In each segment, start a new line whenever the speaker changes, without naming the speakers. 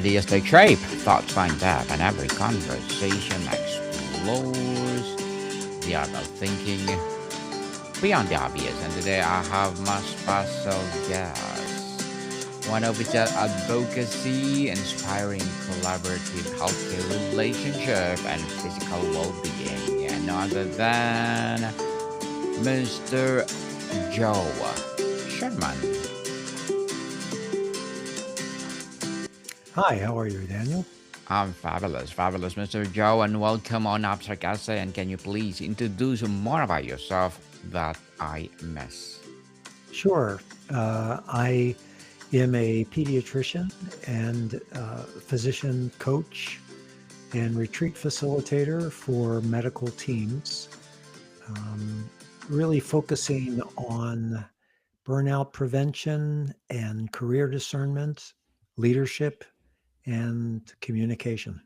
Ideas take shape, thoughts find depth, and every conversation explores the art of thinking beyond the obvious. And today I have my special guest, one of which is advocacy, inspiring collaborative healthcare relationship, and physical well-being. And no other than Mr. Joe Sherman.
Hi, how are you, Daniel?
I'm fabulous, Mr. Joe, and welcome on Abstract Essay. And can you please introduce more about yourself that I miss?
Sure. I am a pediatrician and physician coach and retreat facilitator for medical teams, um, really focusing on burnout prevention and career discernment, leadership, and communication.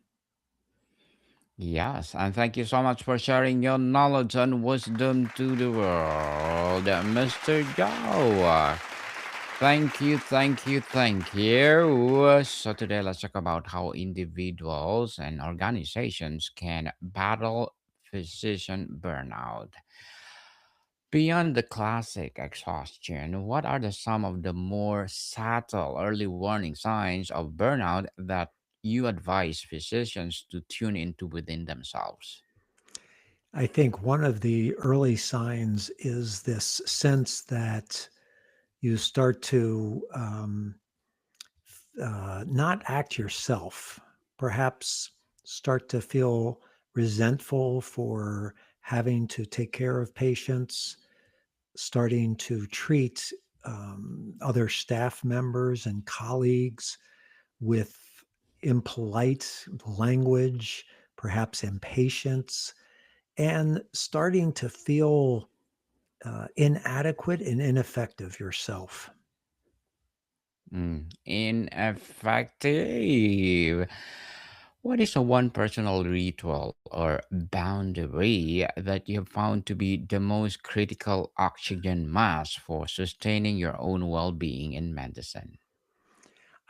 Yes, and thank you so much for sharing your knowledge and wisdom to the world, Mr. Joe. Thank you. So today let's talk about how individuals and organizations can battle physician burnout. Beyond the classic exhaustion, what are some of the more subtle early warning signs of burnout that you advise physicians to tune into within themselves?
I think one of the early signs is this sense that you start to not act yourself, perhaps start to feel resentful for having to take care of patients, starting to treat other staff members and colleagues with impolite language, perhaps impatience, and starting to feel inadequate and ineffective yourself.
Ineffective. What is a one personal ritual or boundary that you have found to be the most critical oxygen mask for sustaining your own well being in medicine?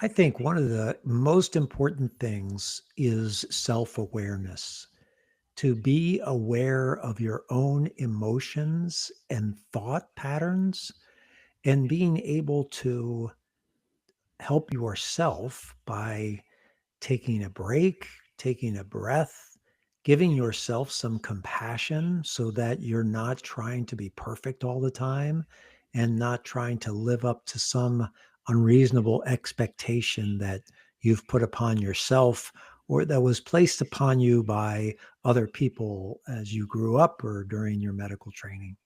I think one of the most important things is self awareness, to be aware of your own emotions and thought patterns, and being able to help yourself by taking a break, taking a breath, giving yourself some compassion so that you're not trying to be perfect all the time and not trying to live up to some unreasonable expectation that you've put upon yourself or that was placed upon you by other people as you grew up or during your medical training.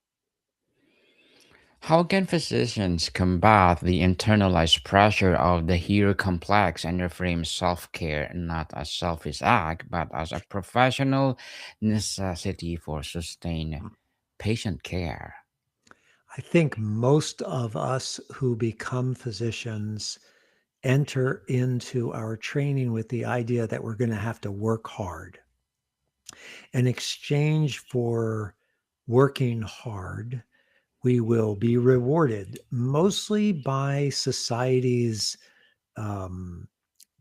How can physicians combat the internalized pressure of the hero complex and reframe self care not as selfish act, but as a professional necessity for sustained patient care?
I think most of us who become physicians enter into our training with the idea that we're going to have to work hard. In exchange for working hard, we will be rewarded mostly by society's um,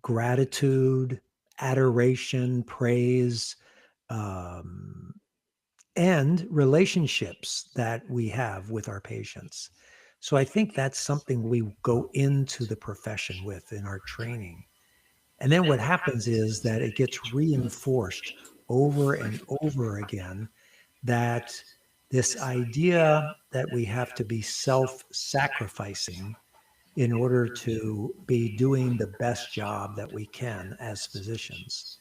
gratitude, adoration, praise, um, and relationships that we have with our patients. So I think that's something we go into the profession with in our training. And then what happens is that it gets reinforced over and over again that this idea that we have to be self sacrificing in order to be doing the best job that we can as physicians.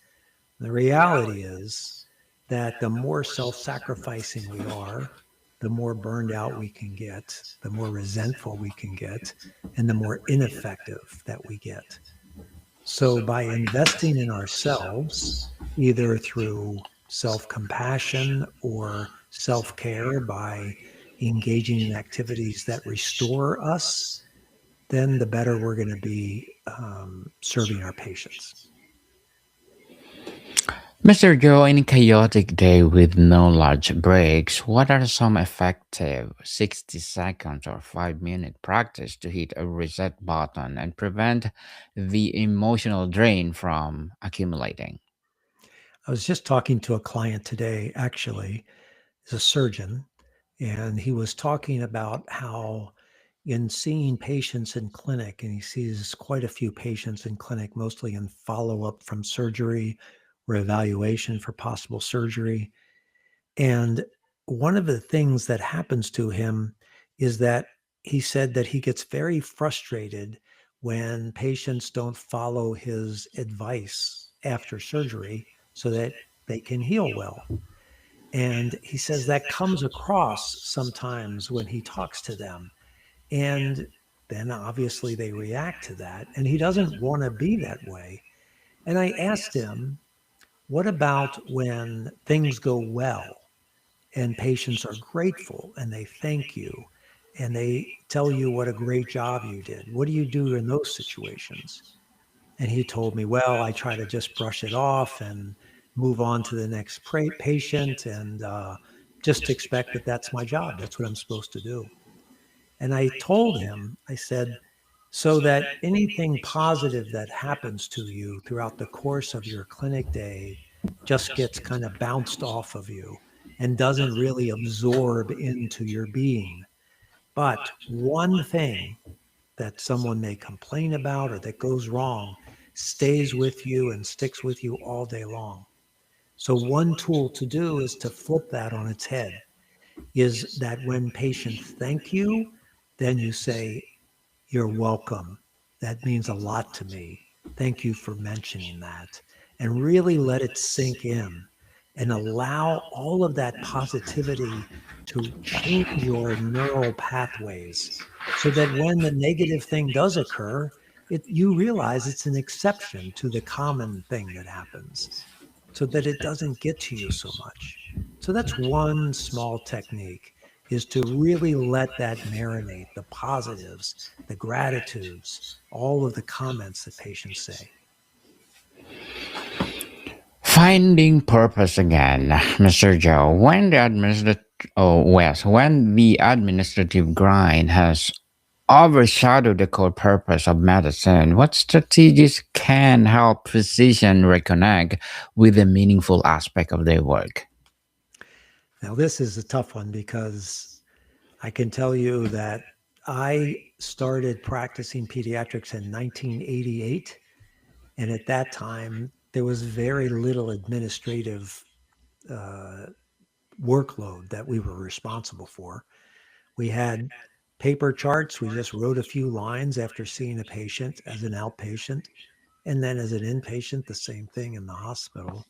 The reality is that the more self sacrificing we are, the more burned out we can get, the more resentful we can get, and the more ineffective that we get. So, by investing in ourselves, either through self compassion or self care, by engaging in activities that restore us, then the better we're going to be serving our patients.
Mr. Joe, in a chaotic day with no large breaks, what are some effective 60 seconds or 5-minute practice to hit a reset button and prevent the emotional drain from accumulating?
I was just talking to a client today, actually, is a surgeon, and he was talking about how in seeing patients in clinic, and he sees quite a few patients in clinic, mostly in follow up from surgery or evaluation for possible surgery. And one of the things that happens to him is that he said that he gets very frustrated when patients don't follow his advice after surgery so that they can heal well. And he says that comes across sometimes when he talks to them. And then obviously they react to that. And he doesn't want to be that way. And I asked him, what about when things go well and patients are grateful and they thank you and they tell you what a great job you did? What do you do in those situations? And he told me, well, I try to just brush it off and move on to the next patient and just expect that that's my job. That's what I'm supposed to do. And I told him, I said, so that anything positive that happens to you throughout the course of your clinic day just gets kind of bounced off of you and doesn't really absorb into your being. But one thing that someone may complain about or that goes wrong stays with you and sticks with you all day long. So one tool to do is to flip that on its head, is that when patients thank you, then you say, you're welcome. That means a lot to me. Thank you for mentioning that. And really let it sink in and allow all of that positivity to change your neural pathways so that when the negative thing does occur, you realize it's an exception to the common thing that happens so that it doesn't get to you so much. So that's one small technique, is to really let that marinate, the positives, the gratitudes, all of the comments that patients say.
Finding purpose again, Mr. Joe. When the administrative grind has overshadowed the core purpose of medicine, what strategies can help physicians reconnect with the meaningful aspect of their work?
Now, this is a tough one because I can tell you that I started practicing pediatrics in 1988. And at that time, there was very little administrative uh, workload that we were responsible for. We had paper charts. We just wrote a few lines after seeing a patient as an outpatient. And then as an inpatient, the same thing in the hospital.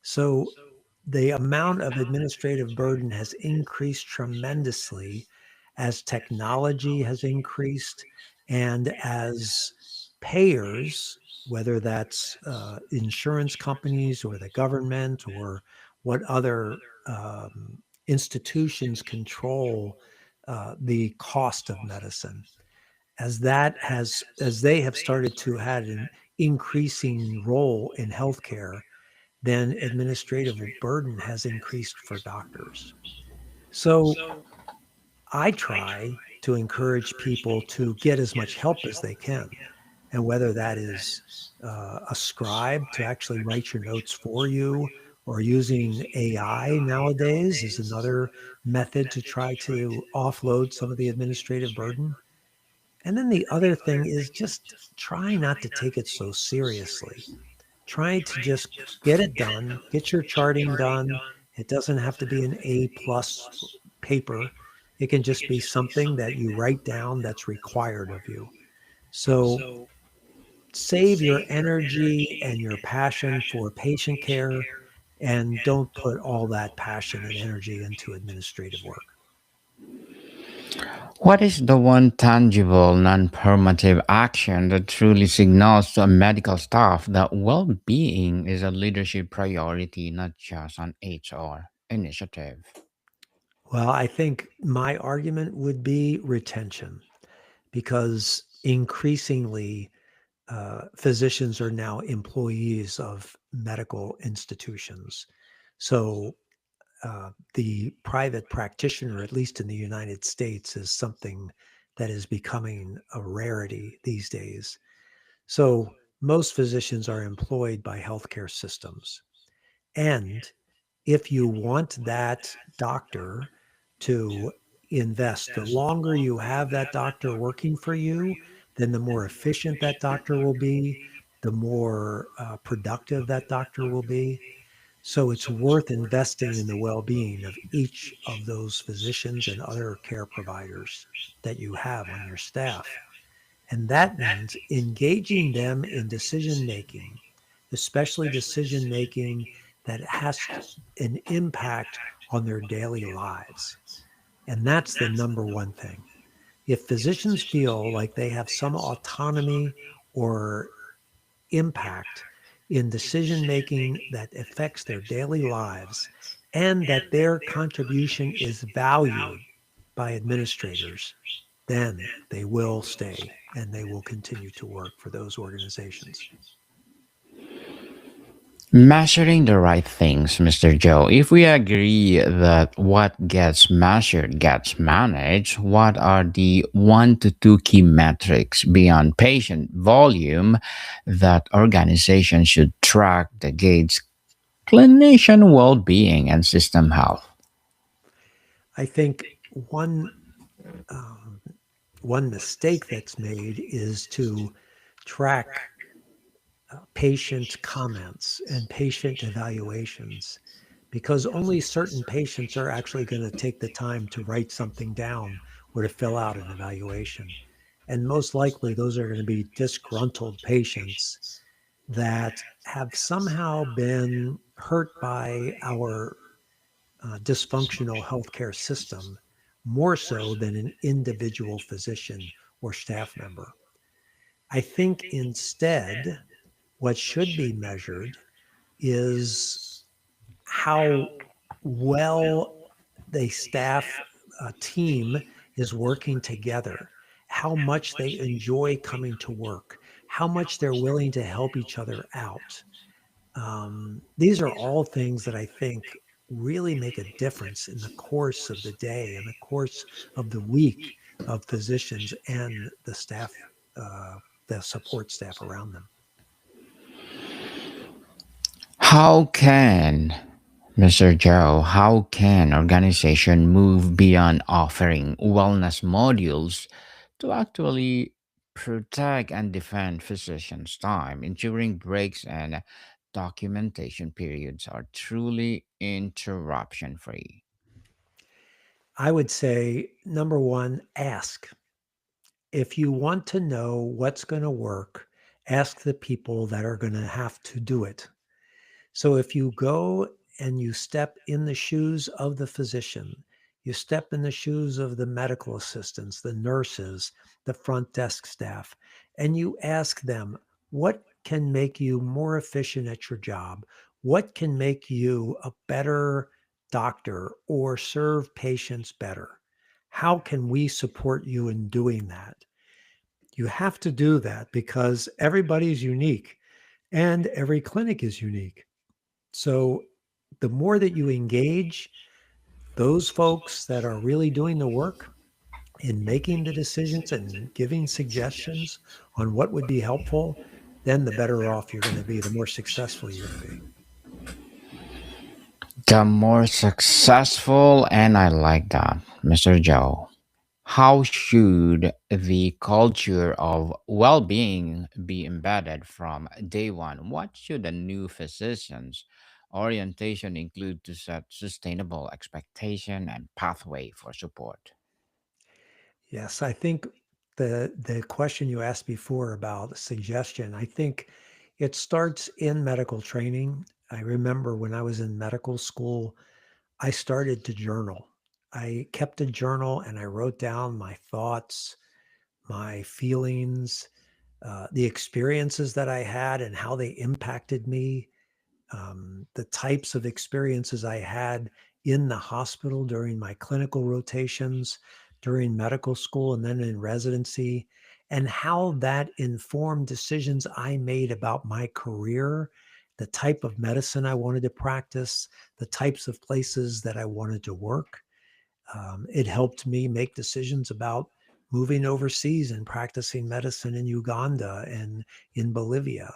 So the amount of administrative burden has increased tremendously as technology has increased and as payers, whether that's insurance companies or the government or what other institutions control the cost of medicine, as they have started to have an increasing role in healthcare, then administrative burden has increased for doctors. So I try to encourage people to get as much help as they can. And whether that is a scribe to actually write your notes for you, or using AI nowadays is another method to try to offload some of the administrative burden. And then the other thing is just try not to take it so seriously. Try to just get it done, get your charting done. It doesn't have to be an A plus paper. It can just be something that you write down that's required of you. So save your energy and your passion for patient care and don't put all that passion and energy into administrative work.
What is the one tangible, non performative action that truly signals to a medical staff that well being is a leadership priority, not just an HR initiative?
Well, I think my argument would be retention because increasingly physicians are now employees of medical institutions. So the private practitioner, at least in the United States, is something that is becoming a rarity these days. So most physicians are employed by healthcare systems. And if you want that doctor to invest, the longer you have that doctor working for you, then the more efficient that doctor will be, the more productive that doctor will be. So it's worth investing in the well being of each of those physicians and other care providers that you have on your staff. And that means engaging them in decision making, especially decision making that has an impact on their daily lives. And that's the number one thing. If physicians feel like they have some autonomy or impact in decision making that affects their daily lives and that their contribution is valued by administrators, then they will stay and they will continue to work for those organizations.
Measuring the right things, Mr. Joe. If we agree that what gets measured gets managed, what are the 1 to 2 key metrics beyond patient volume that organizations should track to gauge clinician well being and system health?
I think um, one mistake that's made is to track patient comments and patient evaluations because only certain patients are actually going to take the time to write something down or to fill out an evaluation. And most likely, those are going to be disgruntled patients that have somehow been hurt by our dysfunctional healthcare system more so than an individual physician or staff member. I think instead, what should be measured is how well the staff team is working together, how much they enjoy coming to work, how much they're willing to help each other out. These are all things that I think really make a difference in the course of the day and the course of the week of physicians and uh, the support staff around them.
How can Mr. Joe, how can organization move beyond offering wellness modules to actually protect and defend physicians' time, ensuring breaks and documentation periods are truly interruption free?
I would say number one, ask. If you want to know what's going to work, ask the people that are going to have to do it. So if you go and you step in the shoes of the physician, you step in the shoes of the medical assistants, the nurses, the front desk staff, and you ask them, what can make you more efficient at your job? What can make you a better doctor or serve patients better? How can we support you in doing that? You have to do that because everybody is unique and every clinic is unique. So the more that you engage those folks that are really doing the work in making the decisions and giving suggestions on what would be helpful, then the better off you're going to be, the more successful you're going to be.
The more successful, and I like that, Mr. Joe. How should the culture of well being be embedded from day one? What should a new physician's orientation include to set sustainable expectation and pathway for support?
Yes, I think the question you asked before about suggestion, I think it starts in medical training. I remember when I was in medical school, I started to journal. I kept a journal and I wrote down my thoughts, my feelings, the experiences that I had and how they impacted me, the types of experiences I had in the hospital during my clinical rotations, during medical school, and then in residency. and how that informed decisions I made about my career, the type of medicine I wanted to practice, the types of places that I wanted to work. It helped me make decisions about moving overseas and practicing medicine in Uganda and in Bolivia.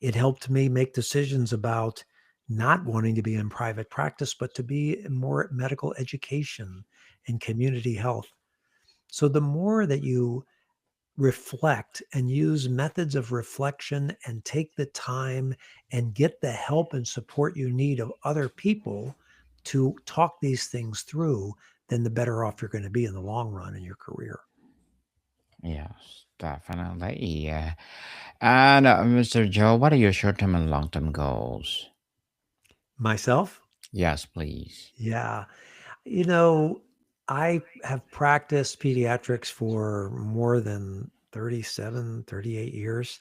It helped me make decisions about not wanting to be in private practice, but to be in more medical education and community health. So the more that you reflect and use methods of reflection and take the time and get the help and support you need of other people to talk these things through, then the better off you're going to be in the long run in your career.
Yes, definitely. Yeah. And Mr. Joe, what are your short-term and long-term goals?
Myself,
Yes, please.
yeah. You know, I have practiced pediatrics for more than 37, 38 years.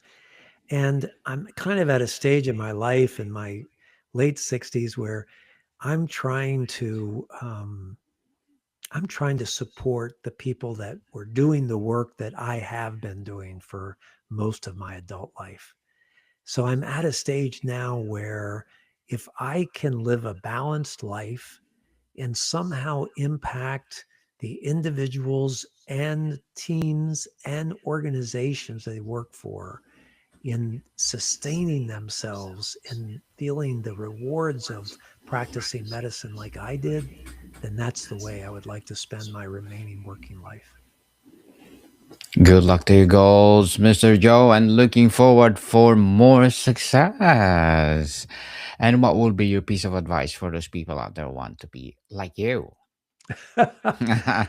And I'm kind of at a stage in my life in my late 60s where I'm trying to I'm trying to support the people that were doing the work that I have been doing for most of my adult life. So I'm at a stage now where if I can live a balanced life and somehow impact the individuals and teams and organizations they work for in sustaining themselves and feeling the rewards of practicing medicine like I did, then that's the way I would like to spend my remaining working life.
Good luck to your goals, Mr. Joe, and looking forward for more success. And what will be your piece of advice for those people out there who want to be like you?
They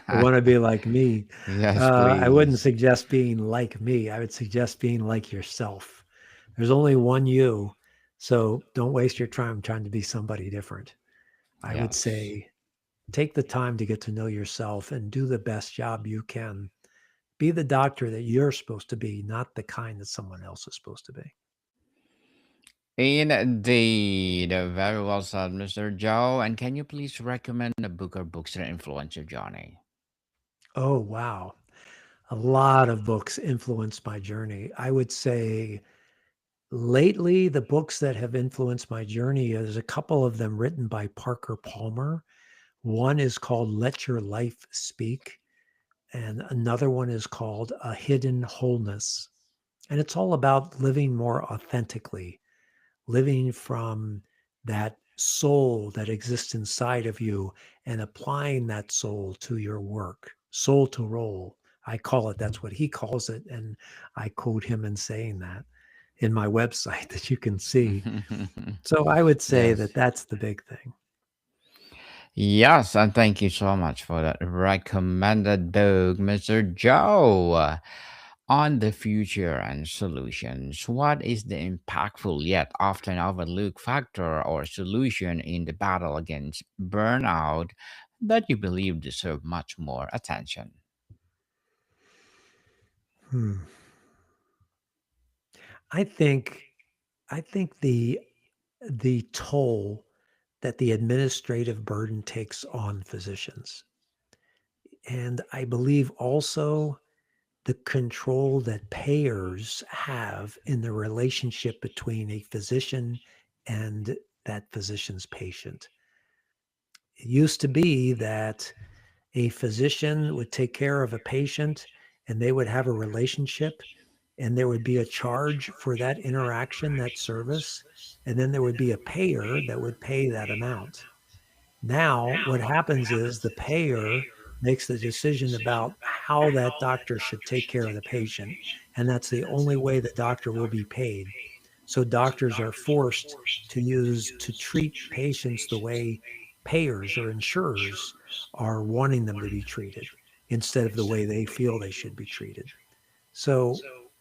want to be like me.
Yes,
I wouldn't
please.
suggest being like me. I would suggest being like yourself. There's only one you. So don't waste your time trying to be somebody different. I would
Yes.
say take the time to get to know yourself and do the best job you can. Be the doctor that you're supposed to be, not the kind that someone else is supposed to be.
Indeed. Very well said, Mr. Joe. And can you please recommend a book or books that influence your journey?
Oh, wow. A lot of books influenced my journey. I would say lately, the books that have influenced my journey is a couple of them written by Parker Palmer. One is called Let Your Life Speak, and another one is called A Hidden Wholeness. And it's all about living more authentically, living from that soul that exists inside of you and applying that soul to your work, soul to role. I call it, that's what he calls it. And I quote him in saying that in my website that you can see. So I would say
Yes.
that that's the big thing.
Yes, and thank you so much for that recommended book, Mr. Joe. On the future and solutions, what is the impactful yet often overlooked factor or solution in the battle against burnout that you believe deserve much more attention?
Hmm. I think I think the toll that the administrative burden takes on physicians. And I believe also the control that payers have in the relationship between a physician and that physician's patient. It used to be that a physician would take care of a patient and they would have a relationship and there would be a charge for that interaction, that service, and then there would be a payer that would pay that amount. Now, what happens is the payer makes the decision about how that doctor should take care of the patient, and that's the only way the doctor will be paid. So doctors are forced to treat patients the way payers or insurers are wanting them to be treated instead of the way they feel they should be treated. So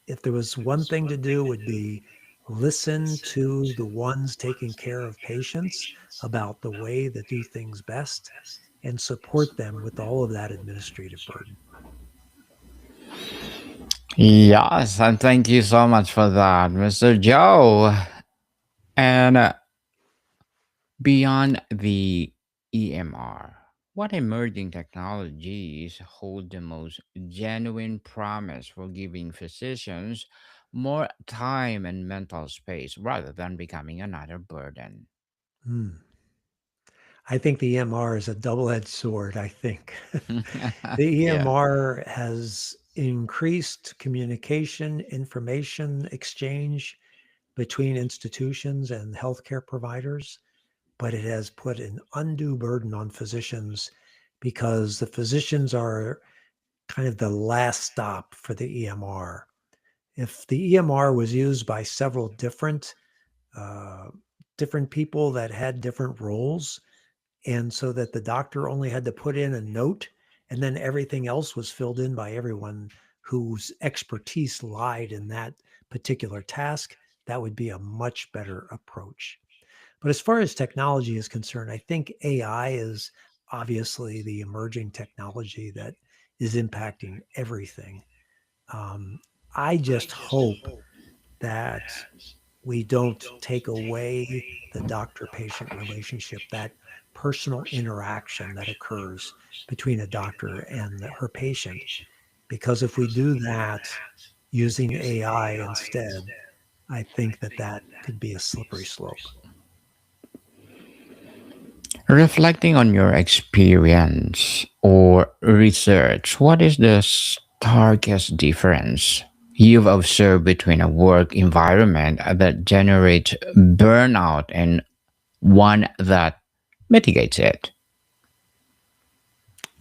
if there was one thing to do would be listen to the ones taking care of patients about the way that do things best and support them with all of that administrative burden.
Yes, and thank you so much for that, Mr. Joe. And beyond the EMR, What emerging technologies hold the most genuine promise for giving physicians more time and mental space rather than becoming another burden?
Hmm. I think the EMR is a double-edged sword, I think. The
Yeah.
EMR has increased communication, information exchange between institutions and healthcare providers, but it has put an undue burden on physicians because the physicians are kind of the last stop for the EMR. If the EMR was used by several uh, different people that had different roles, and so that the doctor only had to put in a note and then everything else was filled in by everyone whose expertise lied in that particular task, that would be a much better approach. But as far as technology is concerned, I think AI is obviously the emerging technology that is impacting everything. Um, I just hope that we don't take away the doctor patient relationship, that personal interaction that occurs between a doctor and her patient. Because if we do that using AI instead, I think that that could be a slippery slope.
Reflecting on your experience or research, what is the starkest difference you've observed between a work environment that generates burnout and one that mitigates it?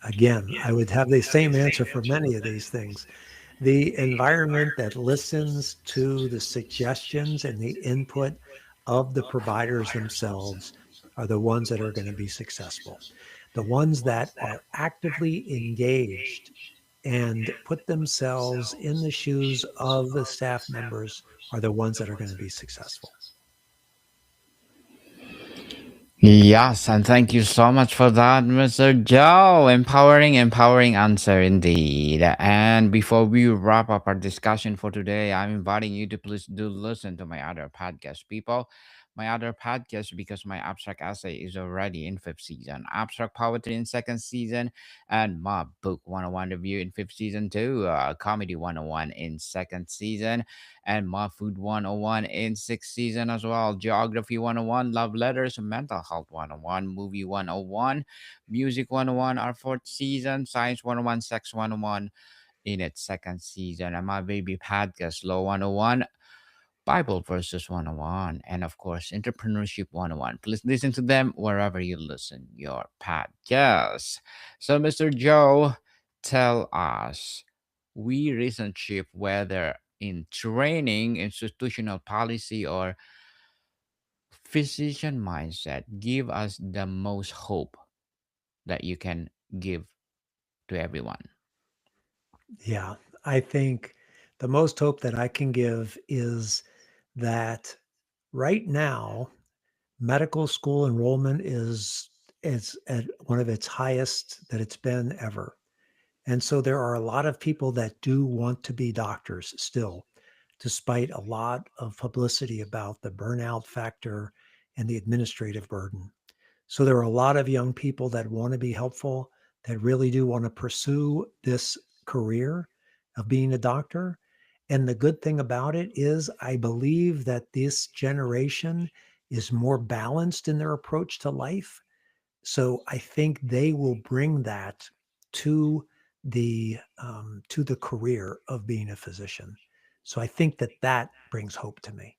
Again, I would have the same answer for many of these things. The environment that listens to the suggestions and the input of the providers themselves are the ones that are going to be successful. The ones that are actively engaged and put themselves in the shoes of the staff members are the ones that are going to be successful.
Yes, and thank you so much for that, Mr. Joe. Empowering answer indeed. And before we wrap up our discussion for today, I'm inviting you to please do listen to my other podcast, people. My other podcast, because my abstract essay is already in fifth season, abstract poetry in second season, and my book 101 review in fifth season too, comedy 101 in second season, and my food 101 in sixth season as well, geography 101, love letters, mental health 101, movie 101, music 101 our fourth season, science 101, sex 101 in its second season, and my baby podcast law 101, Bible verses 101, and of course entrepreneurship 101. Please listen to them wherever you listen your podcast. So Mr. Joe, tell us, we relationship whether in training, institutional policy, or physician mindset give us the most hope that you can give to everyone.
Yeah, I think the most hope that I can give is that right now medical school enrollment is at one of its highest that it's been ever. And so there are a lot of people that do want to be doctors still, despite a lot of publicity about the burnout factor and the administrative burden. So there are a lot of young people that want to be helpful, that really do want to pursue this career of being a doctor. And the good thing about it is, I believe that this generation is more balanced in their approach to life. So I think they will bring that to the career of being a physician. So I think that that brings hope to me.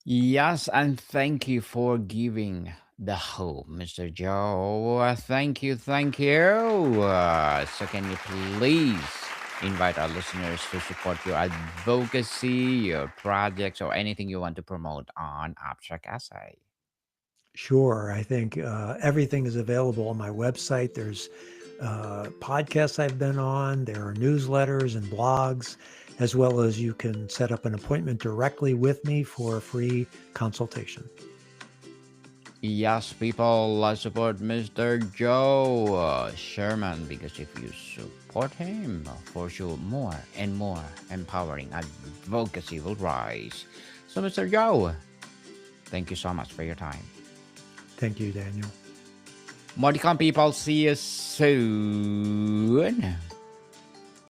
Yes, and thank you for giving the hope, Mr. Joe. Thank you, thank you. So, can you please invite our listeners to support your advocacy, your projects, or anything you want to promote on Abstract Essay?
Sure. I think everything is available on my website. There's podcasts I've been on, there are newsletters and blogs, as well as you can set up an appointment directly with me for a free consultation.
Yes, people, support Mr. Joe Sherman, because if you support him, for sure more and more empowering advocacy will rise. So, Mr. Joe, thank you so much for your time.
Thank you, Daniel.
Modicon people, see you soon.